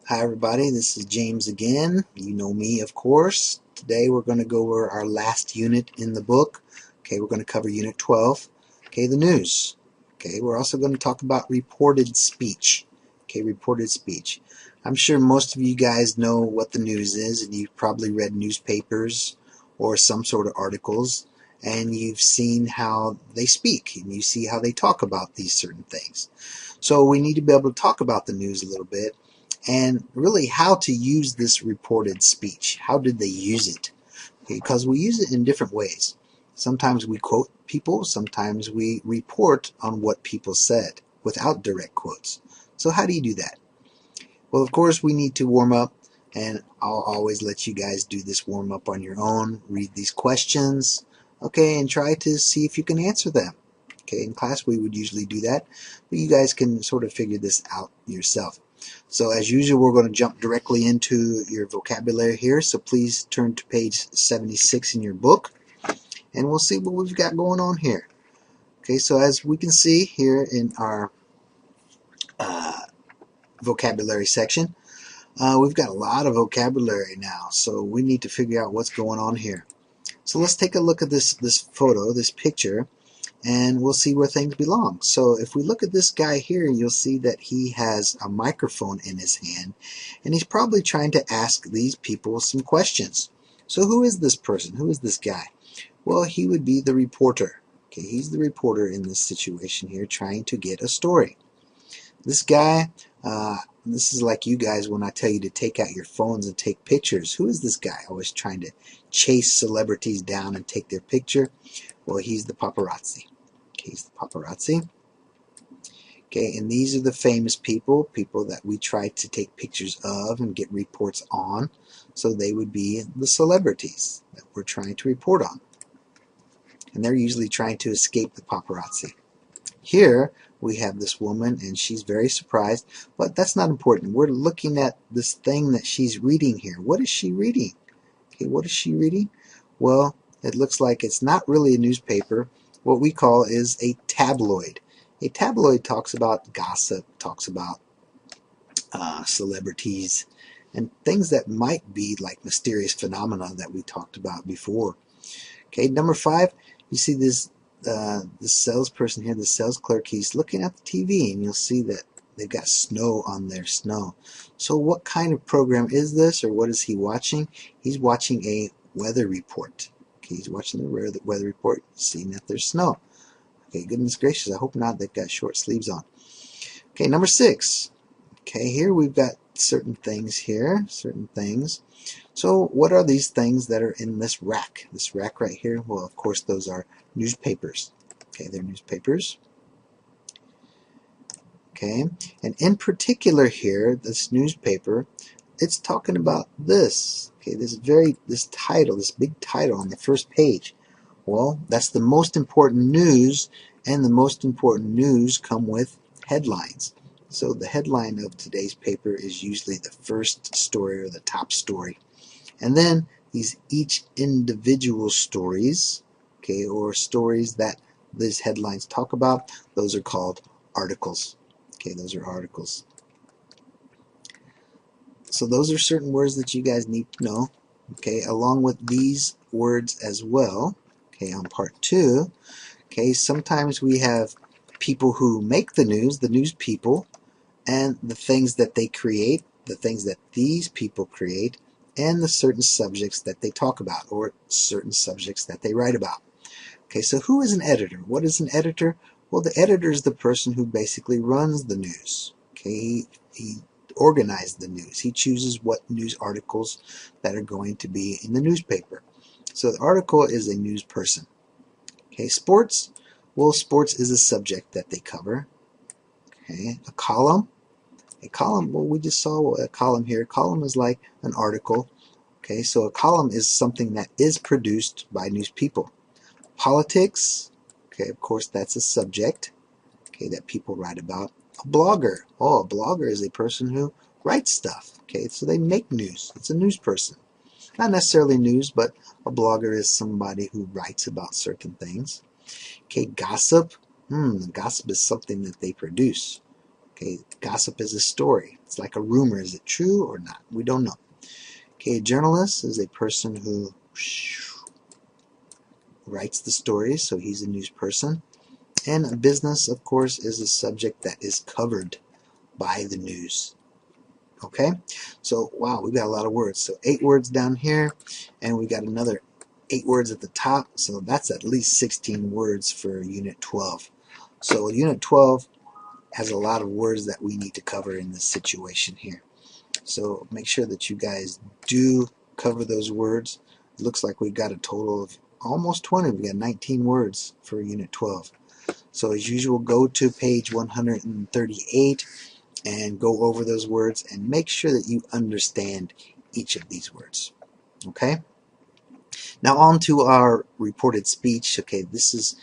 Hi everybody, this is James again. You know me, of course. Today we're going to go over our last unit in the book. Okay, we're going to cover Unit 12. Okay, the news. Okay, we're also going to talk about reported speech. Okay, reported speech. I'm sure most of you guys know what the news is, and you've probably read newspapers or some sort of articles, and you've seen how they speak, and you see how they talk about these certain things. So we need to be able to talk about the news a little bit, and really how to use this reported speech. How did they use it? Because we use it in different ways. Sometimes we quote people, sometimes we report on what people said without direct quotes. So how do you do that? Well, of course, we need to warm up, and I'll always let you guys do this warm up on your own. Read these questions, okay, and try to see if you can answer them. Okay, in class we would usually do that, but you guys can sort of figure this out yourself. So as usual, we're going to jump directly into your vocabulary here, so please turn to page 76 in your book, and we'll see what we've got going on here. Okay, so as we can see here in our vocabulary section, we've got a lot of vocabulary now, so we need to figure out what's going on here. So let's take a look at this photo, this picture, and we'll see where things belong. So if we look at this guy here, you'll see that he has a microphone in his hand, and he's probably trying to ask these people some questions. So who is this person? Who is this guy? Well, he would be the reporter. Okay, he's the reporter in this situation here, trying to get a story. This guy, this is like you guys when I tell you to take out your phones and take pictures. Who is this guy always trying to chase celebrities down and take their picture? Well, he's the paparazzi. Okay, he's the paparazzi. Okay, and these are the famous people that we try to take pictures of and get reports on. So they would be the celebrities that we're trying to report on. And they're usually trying to escape the paparazzi. Here we have this woman, and she's very surprised, but that's not important. We're looking at this thing that she's reading here. What is she reading? Okay, what is she reading? Well, it looks like it's not really a newspaper. What we call is a tabloid. A tabloid talks about gossip, talks about celebrities, and things that might be like mysterious phenomena that we talked about before. Okay, number 5, you see this salesperson here, the sales clerk, he's looking at the TV, and you'll see that they've got snow on their snow. So what kind of program is this, or what is he watching? He's watching a weather report. Okay, he's watching the weather report, seeing that there's snow. Okay, goodness gracious, I hope not. They've got short sleeves on. Okay, number 6. Okay, here we've got certain things here, certain things. So what are these things that are in this rack? This rack right here, well, of course, those are newspapers. Okay, they're newspapers. Okay, and in particular here, this newspaper, it's talking about this. Okay, this title, this big title on the first page. Well, that's the most important news, and the most important news come with headlines. So the headline of today's paper is usually the first story or the top story. And then each individual stories, okay, or stories that these headlines talk about, those are called articles. Okay, those are articles. So those are certain words that you guys need to know, okay, along with these words as well. Okay, on part 2, okay, sometimes we have people who make the news people, and the things that they create, the things that these people create, and the certain subjects that they talk about, or certain subjects that they write about. Okay, so who is an editor? What is an editor? Well, the editor is the person who basically runs the news. Okay, he organizes the news. He chooses what news articles that are going to be in the newspaper. So the article is a news person. Okay, sports. Well, sports is a subject that they cover. Okay, a column. A column, well, we just saw a column here. A column is like an article. Okay, so a column is something that is produced by news people. Politics, okay, of course, that's a subject, okay, that people write about. A blogger, oh, a blogger is a person who writes stuff, okay, so they make news. It's a news person. Not necessarily news, but a blogger is somebody who writes about certain things. Okay, gossip, gossip is something that they produce. Okay, gossip is a story. It's like a rumor. Is it true or not? We don't know. Okay, a journalist is a person who writes the stories, so he's a news person. And a business, of course, is a subject that is covered by the news. Okay, so wow, we've got a lot of words. So 8 words down here, and we got another 8 words at the top. So that's at least 16 words for Unit 12. So Unit 12 has a lot of words that we need to cover in this situation here. So make sure that you guys do cover those words. It looks like we've got a total of almost 20. We got 19 words for Unit 12. So as usual, go to page 138 and go over those words and make sure that you understand each of these words. Okay? Now on to our reported speech. Okay, this is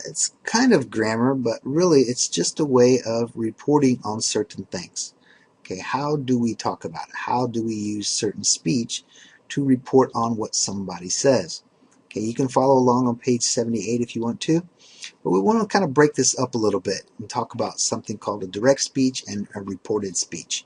it's kind of grammar, but really it's just a way of reporting on certain things. Okay, how do we talk about it? How do we use certain speech to report on what somebody says? Okay, you can follow along on page 78 if you want to, but we want to kind of break this up a little bit and talk about something called a direct speech and a reported speech.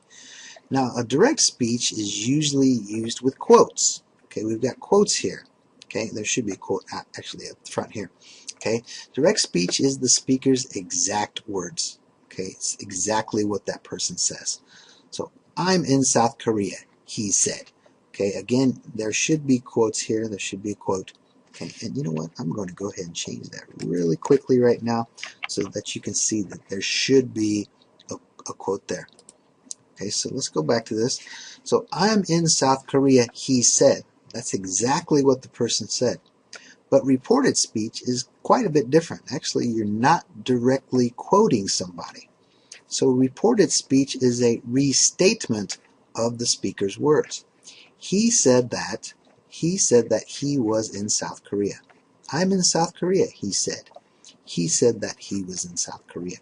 Now, a direct speech is usually used with quotes. Okay, we've got quotes here. Okay, there should be a quote actually at the front here. Okay, direct speech is the speaker's exact words. Okay, it's exactly what that person says. So, I'm in South Korea, he said. Okay, again, there should be quotes here. There should be a quote. Okay, and you know what? I'm going to go ahead and change that really quickly right now so that you can see that there should be a quote there. Okay, so let's go back to this. So, I'm in South Korea, he said. That's exactly what the person said. But reported speech is quite a bit different. Actually, you're not directly quoting somebody. So reported speech is a restatement of the speaker's words. He said that he was in South Korea. I'm in South Korea, he said. He said that he was in South Korea.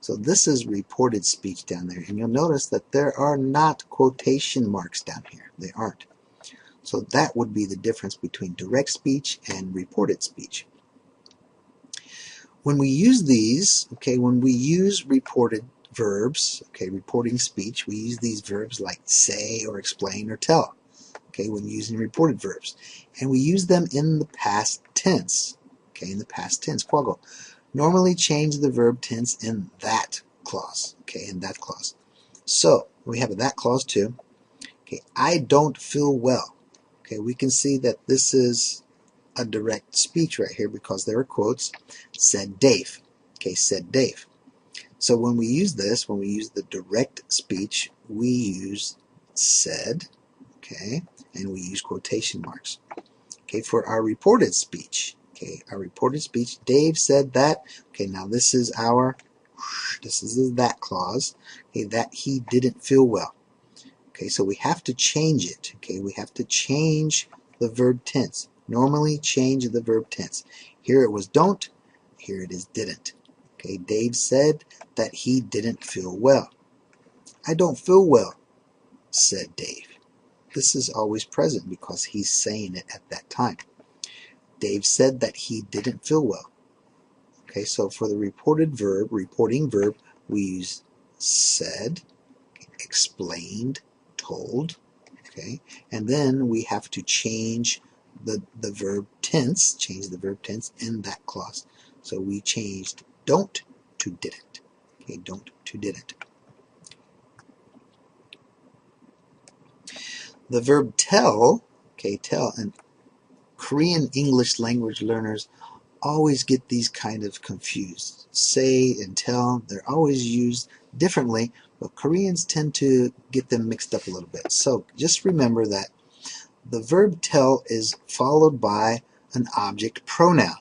So this is reported speech down there. And you'll notice that there are not quotation marks down here. They aren't. So that would be the difference between direct speech and reported speech. When we use these, okay, when we use reported verbs, okay, reporting speech, we use these verbs like say or explain or tell, okay, when using reported verbs. And we use them in the past tense, okay, in the past tense, quago. Normally change the verb tense in that clause, okay, in that clause. So, we have a that clause too. Okay, I don't feel well. Okay, we can see that this is a direct speech right here because there are quotes. Said Dave. Okay, said Dave. So when we use this, when we use the direct speech, we use said, okay, and we use quotation marks. Okay, for our reported speech, okay, our reported speech, Dave said that. Okay, now this is the that clause, okay, that he didn't feel well. Okay, so we have to change it. Okay, we have to change the verb tense. Normally change the verb tense. Here it was don't, here it is didn't. Okay, Dave said that he didn't feel well. I don't feel well, said Dave. This is always present because he's saying it at that time. Dave said that he didn't feel well. Okay, so for the reporting verb, we use said, explained, told, okay, and then we have to change the verb tense, in that clause. So we changed don't to didn't. Okay, don't to didn't. The verb tell, okay, tell, and Korean English language learners always get these kind of confused. Say and tell, they're always used differently, but Koreans tend to get them mixed up a little bit. So just remember that the verb tell is followed by an object pronoun.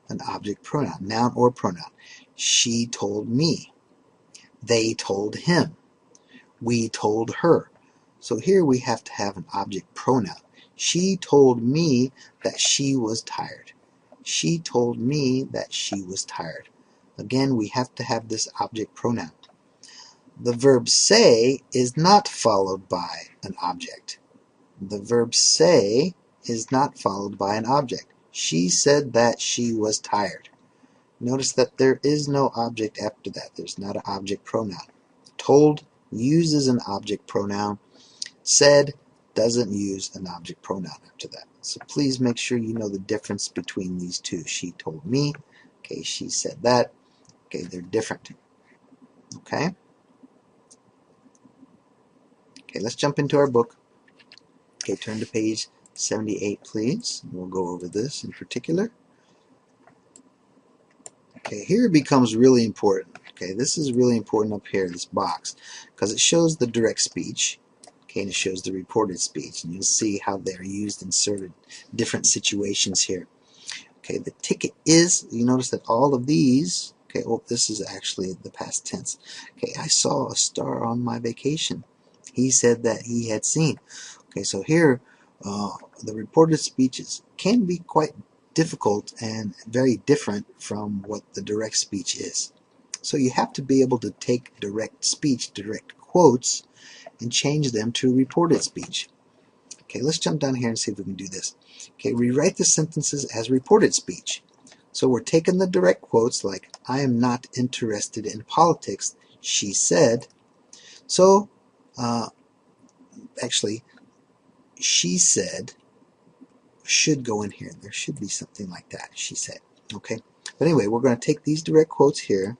An object pronoun, noun or pronoun. She told me. They told him. We told her. So here we have to have an object pronoun. She told me that she was tired. She told me that she was tired. Again, we have to have this object pronoun. The verb say is not followed by an object. The verb say is not followed by an object. She said that she was tired. Notice that there is no object after that. There's not an object pronoun. Told uses an object pronoun. Said doesn't use an object pronoun after that. So please make sure you know the difference between these two. She told me. Okay, she said that. Okay, they're different. Okay? Okay, let's jump into our book. Okay, turn to page 78, please. We'll go over this in particular. Okay, here it becomes really important. Okay, this is really important up here, this box, because it shows the direct speech. Okay, and it shows the reported speech, and you'll see how they're used in certain different situations here. Okay, the ticket is, you notice that all of these, okay, oh, this is actually the past tense. Okay, I saw a star on my vacation. He said that he had seen. Okay, so here, the reported speeches can be quite difficult and very different from what the direct speech is. So you have to be able to take direct speech, direct quotes, and change them to reported speech. Okay, let's jump down here and see if we can do this. Okay, rewrite the sentences as reported speech. So we're taking the direct quotes like, I am not interested in politics, she said. So, actually, she said should go in here. There should be something like that, she said. Okay, but anyway, we're going to take these direct quotes here,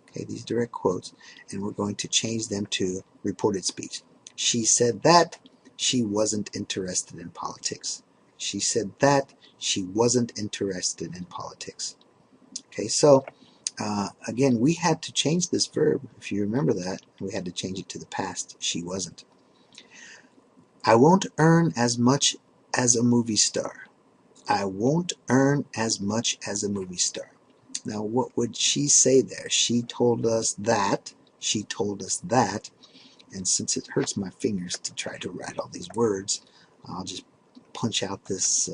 okay, these direct quotes, and we're going to change them to reported speech. She said that she wasn't interested in politics. She said that she wasn't interested in politics. Okay, so again, we had to change this verb. If you remember that, we had to change it to the past. She wasn't. I won't earn as much as a movie star. I won't earn as much as a movie star. Now, what would she say there? She told us that. She told us that. And since it hurts my fingers to try to write all these words, I'll just punch out this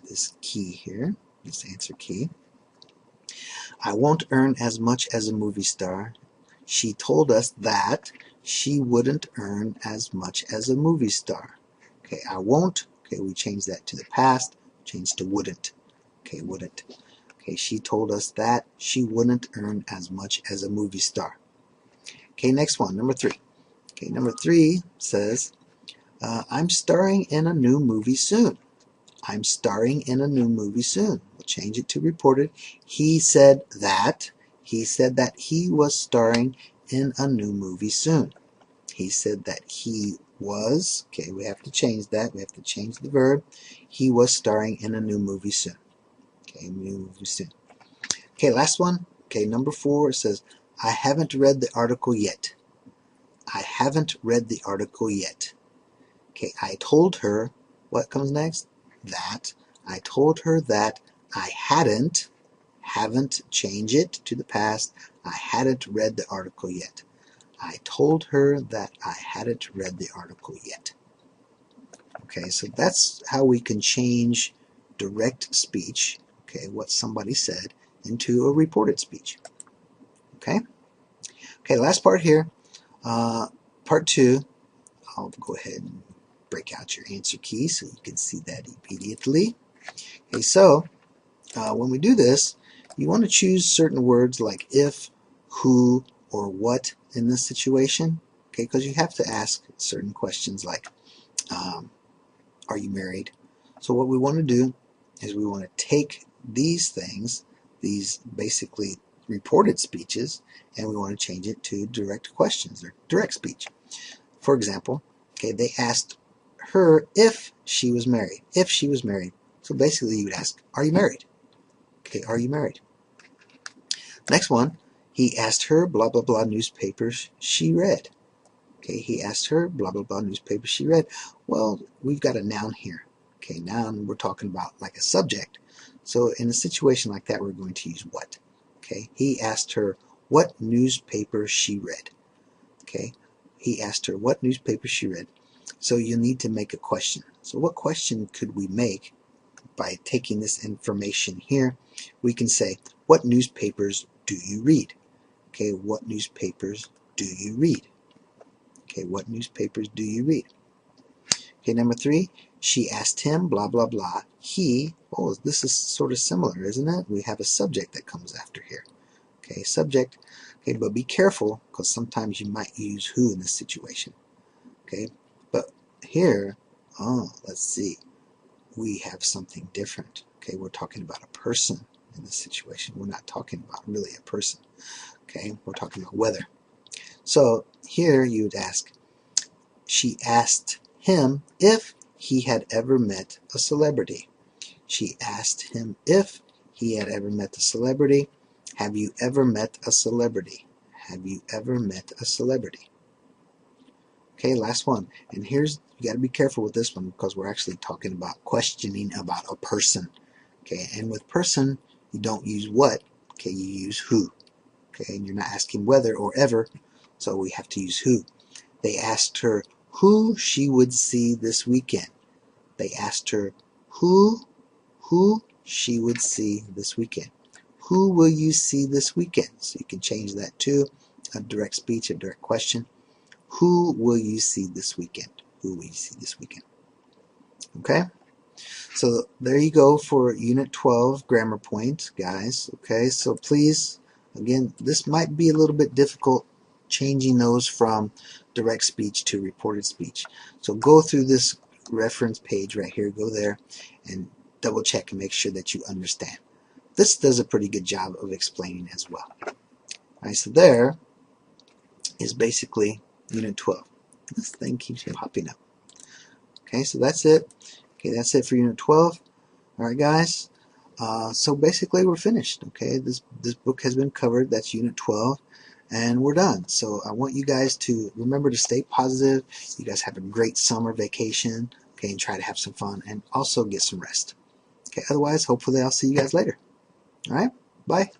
this key here, this answer key. I won't earn as much as a movie star. She told us that she wouldn't earn as much as a movie star. Okay, I won't. Okay, we change that to the past. Change to wouldn't. Okay, wouldn't. Okay, she told us that she wouldn't earn as much as a movie star. Okay, next one, number 3. Okay, number 3 says, I'm starring in a new movie soon. I'm starring in a new movie soon. We'll change it to reported. He said that. He said that he was starring in a new movie soon. He said that he was. Okay, we have to change that. We have to change the verb. He was starring in a new movie soon. Okay, new movie soon. Okay, last one. Okay, number 4 says, I haven't read the article yet. I haven't read the article yet. Okay, I told her, what comes next? That. I told her that I haven't, change it to the past, I hadn't read the article yet. I told her that I hadn't read the article yet. Okay, so that's how we can change direct speech, okay, what somebody said, into a reported speech. Okay? Okay, last part here, part 2, I'll go ahead and break out your answer key so you can see that immediately. Okay, so when we do this, you want to choose certain words like if, who, or what in this situation, okay, because you have to ask certain questions like, are you married? So what we want to do is we want to take these things, these basically reported speeches, and we want to change it to direct questions or direct speech. For example, okay, they asked her if she was married. If she was married. So basically you would ask, are you married? Okay, are you married? Next one, he asked her blah blah blah newspapers she read. Okay, he asked her blah blah blah newspapers she read. Well, we've got a noun here. Okay, noun we're talking about like a subject. So in a situation like that, we're going to use what. Okay, he asked her what newspaper she read. Okay, he asked her what newspaper she read. So you need to make a question. So what question could we make by taking this information here? We can say, what newspapers do you read? Okay, what newspapers do you read? Okay, what newspapers do you read? Okay, number 3, she asked him, blah, blah, blah. He, oh, this is sort of similar, isn't it? We have a subject that comes after here. Okay, subject. Okay, but be careful because sometimes you might use who in this situation. Okay, but here, oh, let's see. We have something different. Okay, we're talking about a person in this situation. We're not talking about really a person. Okay, we're talking about weather. So here you would ask, she asked him if he had ever met a celebrity. She asked him if he had ever met a celebrity. Have you ever met a celebrity? Have you ever met a celebrity? Okay, last one. And here's, you got to be careful with this one because we're actually talking about questioning about a person. Okay, and with person, you don't use what. Okay, you use who. Okay, and you're not asking whether or ever, so we have to use who. They asked her who she would see this weekend. They asked her who she would see this weekend. Who will you see this weekend? So you can change that to a direct speech, a direct question. Who will you see this weekend? Who will you see this weekend? Okay? So there you go for Unit 12 grammar points, guys. Okay, so please, again, this might be a little bit difficult changing those from direct speech to reported speech. So go through this reference page right here, go there and double check and make sure that you understand. This does a pretty good job of explaining as well. Alright, so there is basically Unit 12. This thing keeps popping up. Okay, so that's it. Okay, that's it for Unit 12. Alright guys, so basically we're finished. Okay, this book has been covered. That's Unit 12 and we're done. So I want you guys to remember to stay positive. You guys have a great summer vacation, okay, and try to have some fun and also get some rest. Okay, otherwise hopefully I'll see you guys later. Alright, bye.